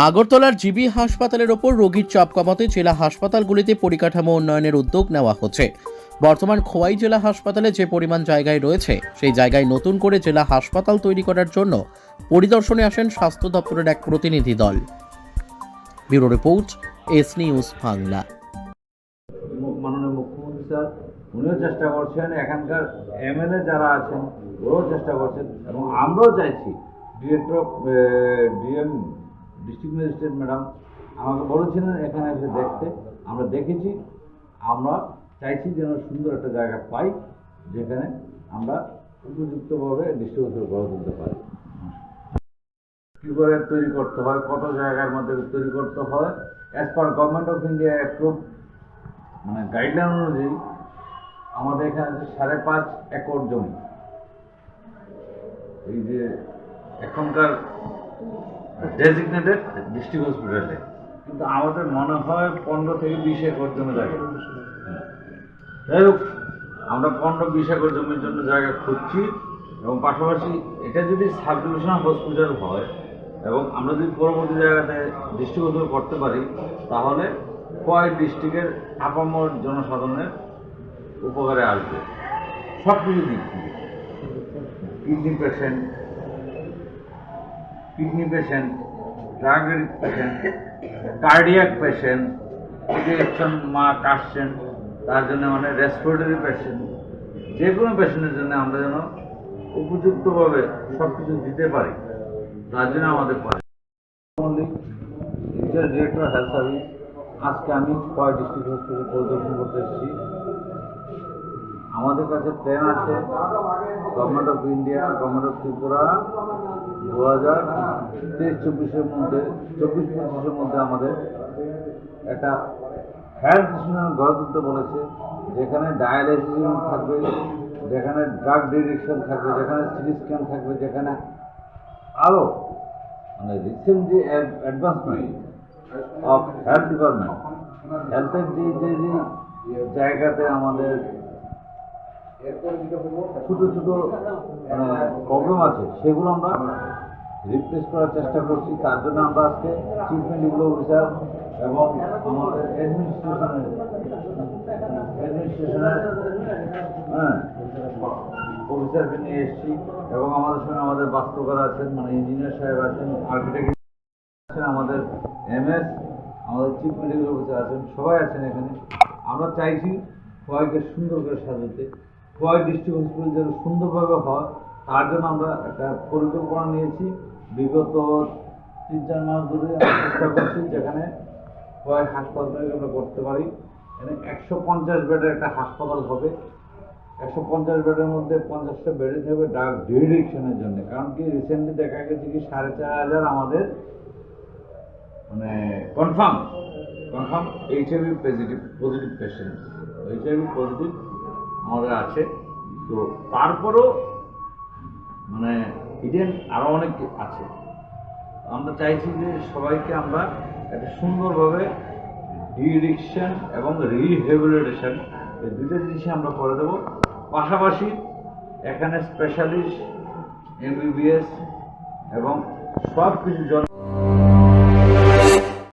আগরতলার জিবি হাসপাতালের ওপর রোগীর চাপ কমাতে জেলা হাসপাতালগুলিতে পরিকাঠামো উন্নয়নের উদ্যোগ নেওয়া হচ্ছে। বর্তমান খোয়াই জেলা হাসপাতালে যে পরিমাণ জায়গায় রয়েছে সেই জায়গায় নতুন করে জেলা হাসপাতাল তৈরি করার জন্য পরিদর্শনে আসেন স্বাস্থ্য দপ্তরের এক প্রতিনিধি দল। Bureau report, S news Bangla. মাননীয় মুখ্যমন্ত্রী স্যার উনিও চেষ্টা করছেন, এখানকার এমএলএ যারা আছেন ওরাও চেষ্টা করছেন এবং আমরাও চাইছি। ডিএম ডিস্ট্রিক্ট ম্যাজিস্ট্রেট ম্যাডাম আমাকে বলেছিলেন এখানে এসে দেখতে, আমরা দেখেছি। আমরা চাইছি যেন সুন্দর একটা জায়গা পাই যেখানে আমরা উপযুক্তভাবে ডিস্ট্রিক্ট গড়ে তুলতে পারি। কী করে তৈরি করতে হয়, কত জায়গার মধ্যে তৈরি করতে হয়, as per government of India approve মানে গাইডলাইন অনুযায়ী আমাদের এখানে 5.5 একর জমি, এই যে এখনকার ডেজিগনেটেড ডিস্ট্রিক্ট হসপিটালে, কিন্তু আমাদের মনে হয় 15 থেকে 20 একর জমি জায়গা। যাই হোক, আমরা 15-20 একর জমির জন্য জায়গা খুঁজছি এবং পাশাপাশি এটা যদি সাব ডিভিশনাল হসপিটাল হয় এবং আমরা যদি পরবর্তী জায়গাতে ডিস্ট্রিক্ট হসপিটাল করতে পারি তাহলে খোয়াই ডিস্ট্রিক্টের আপামর জনসাধারণের উপকারে আসবে সব কিছু দিক থেকে। Kidney patient, drug patient, cardiac patient, একজন মা কাশছেন তার জন্য মানে রেসপিরেটরি পেশেন্ট, যে কোনো পেশেন্টের জন্য আমরা যেন উপযুক্তভাবে সব কিছু দিতে পারি তার জন্য আমাদের পারে। ডিরেক্টর হেলথ সার্ভিস, আজকে আমি খোয়াই ডিস্ট্রিক্ট হসপিটাল পরিদর্শন করতে এসেছি। আমাদের কাছে প্ল্যান আছে government of India, government of Tripura 2023-24-এর মধ্যে 24-25-এর মধ্যে আমাদের একটা হেলথ মিশন গড়ে তুলতে বলেছে, যেখানে ডায়ালাইসিস ইউনিট থাকবে, যেখানে ড্রাগ ডিরেকশন থাকবে, যেখানে সিটি স্ক্যান থাকবে, যেখানে আরও মানে রিসেন্ট যে অ্যাডভান্সমেন্ট অফ হেলথ ডিপার্টমেন্ট, হেলথের যে জায়গাতে আমাদের ছোটো ছোটো প্রবলেম আছে সেগুলো আমরা রিপ্লেস করার চেষ্টা করছি। তার জন্য আমরা আজকে চিফ মেডিকেল অফিসার এবং আমাদের অ্যাডমিনিস্ট্রেশনের অফিসারকে নিয়ে এসেছি এবং আমাদের সঙ্গে আমাদের বাস্তুকার আছেন, মানে ইঞ্জিনিয়ার সাহেব আছেন, আর্কিটেক্ট আছেন, আমাদের এমএস, আমাদের চিফ মেডিকেল অফিসার আছেন, সবাই আছেন এখানে। আমরা চাইছি খোয়াইকে সুন্দর করে সাজাতে, খোয়াই ডিস্ট্রিক্ট হসপিটাল যেন সুন্দরভাবে হয় তার জন্য আমরা একটা পরিকল্পনা নিয়েছি। বিগত 3-4 মাস ধরে আমরা চেষ্টা করছি যেখানে খোয়াই হাসপাতালকে আমরা করতে পারি। এখানে 150 বেডের একটা হাসপাতাল হবে। 150 বেডের মধ্যে 50টা বেডে থাকবে ড্রাগ ডিরেকশনের জন্য। কারণ কি রিসেন্টলি দেখা গেছে কি 4,500 আমাদের মানে confirm HIV positive patient, HIV positive আমাদের আছে। তো তারপরও মানে ইডেন আরও অনেক আছে। আমরা চাইছি যে সবাইকে আমরা একটা সুন্দরভাবে ডিএডিকশন এবং রিহেবিলিটেশন এই দুটো জিনিসই আমরা করে দেবো। পাশাপাশি এখানে স্পেশালিস্ট, এমবিবিএস এবং সব কিছুর জন্য